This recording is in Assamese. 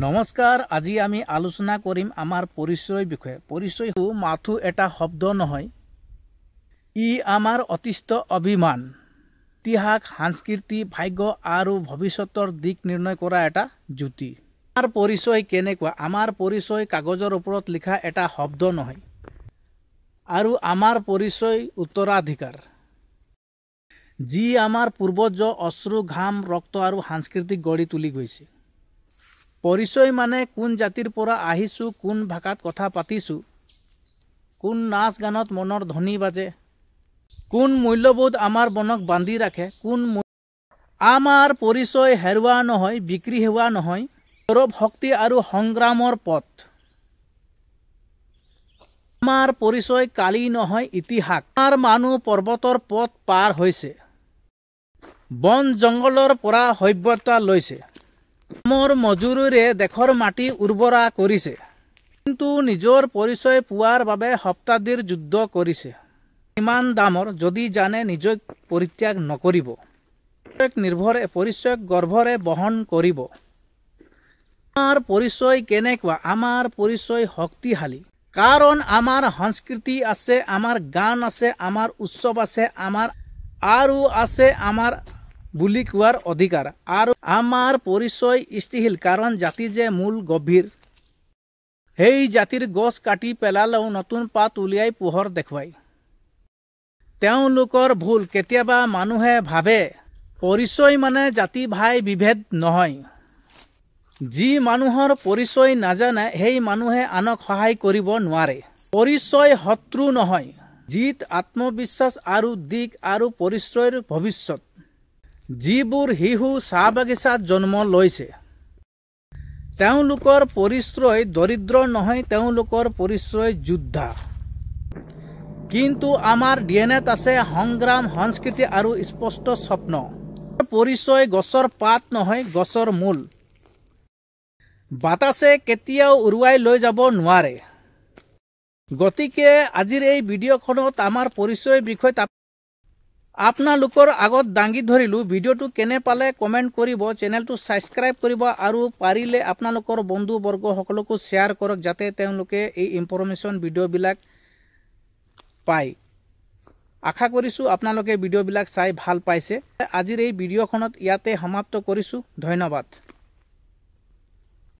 নমস্কাৰ, আজি আমি আলোচনা কৰিম আমাৰ পৰিচয় বিষয়ে। পৰিচয় মাথো এটা শব্দ নহয়, ই আমাৰ অতিষ্ঠ অভিমান, ইতিহাস, সংস্কৃতি, ভাগ্য আৰু ভৱিষ্যতৰ দিক নিৰ্ণয় কৰা এটা যুক্তি। আমাৰ পৰিচয় কেনেকুৱা? আমাৰ পৰিচয় কাগজৰ ওপৰত লিখা এটা শব্দ নহয়, আৰু আমাৰ পৰিচয় উত্তৰাধিকাৰ, যি আমাৰ পূৰ্বজ অশ্ৰু, ঘাম, ৰক্ত আৰু সংস্কৃতি গঢ়ি তুলি গৈছে। পৰিচয় মানে কোন জাতিৰ পৰা আহিছোঁ, কোন ভাষাত কথা পাতিছোঁ, কোন নাচ গানত মনৰ ধ্বনি বাজে, কোন মূল্যবোধ আমাৰ মনক বান্ধি ৰাখে, আমাৰ পৰিচয় হেৰুৱা নহয়, বিক্ৰী হোৱা নহয়, গৌৰৱ, শক্তি আৰু সংগ্ৰামৰ পথ। আমাৰ পৰিচয় কালি নহয়, ইতিহাস। আমাৰ মানুহ পৰ্বতৰ পথ পাৰ হৈছে, বন জংঘলৰ পৰা সভ্যতা লৈছে, কামৰ মজুৰিৰে দেশৰ মাটি উৰ্বৰা কৰিছে, কিন্তু নিজৰ পৰিচয় পোৱাৰ বাবে শতাব্দীৰ যুদ্ধ কৰিছে। ইমান দামৰ যদি জানে নিজক পৰিত্যাগ নকৰিব, পৰিচয় গৰ্ভৰে বহন কৰিব। আমাৰ পৰিচয় কেনেকুৱা? আমাৰ পৰিচয় শক্তিশালী, কাৰণ আমাৰ সংস্কৃতি আছে, আমাৰ গান আছে, আমাৰ উৎসৱ আছে, আৰু আছে আমাৰ বুলি কোৱাৰ অধিকাৰ। আৰু আমাৰ পৰিচয় স্থিতিশীল, কাৰণ জাতি যে মূল গভীৰ, সেই জাতিৰ গছ কাটি পেলালেও নতুন পাত উলিয়াই পোহৰ দেখুৱায়। তেওঁলোকৰ ভুল। কেতিয়াবা মানুহে ভাবে পৰিচয় মানে জাতি ভাই বিভেদ নহয়। যি মানুহৰ পৰিচয় নাজানে সেই মানুহে আনক সহায় কৰিব নোৱাৰে। পৰিচয় শত্ৰু নহয়, জিত, আত্মবিশ্বাস আৰু দিক আৰু পৰিচয়ৰ ভৱিষ্যত। যিবোৰ শিশু চাহ বাগিচাত জন্ম লৈছে, তেওঁলোকৰ পৰিচয় দৰিদ্ৰ নহয়, তেওঁলোকৰ পৰিচয় যোদ্ধা। কিন্তু আমাৰ ডিএনএত আছে সংগ্ৰাম, সংস্কৃতি আৰু স্পষ্ট স্বপ্ন। পৰিচয় গছৰ পাত নহয়, গছৰ মূল। বাতাসে কেতিয়াও উৰুৱাই লৈ যাব নোৱাৰে। গতিকে আজিৰ এই ভিডিঅ'খনত আমাৰ পৰিচয়ৰ বিষয়ে আপোনালোকৰ আগত দাঙি ধৰিলোঁ। ভিডিঅ'টো কেনে পালে কমেণ্ট কৰিব, চেনেলটো ছাবস্ক্ৰাইব কৰিব আৰু পাৰিলে আপোনালোকৰ বন্ধু বৰ্গসকলকো শ্বেয়াৰ কৰক, যাতে তেওঁলোকে এই ইনফৰমেশ্যন ভিডিঅ'বিলাক পায়। আশা কৰিছোঁ আপোনালোকে ভিডিঅ'বিলাক চাই ভাল পাইছে। আজিৰ এই ভিডিঅ'খনত ইয়াতে সমাপ্ত কৰিছোঁ। ধন্যবাদ।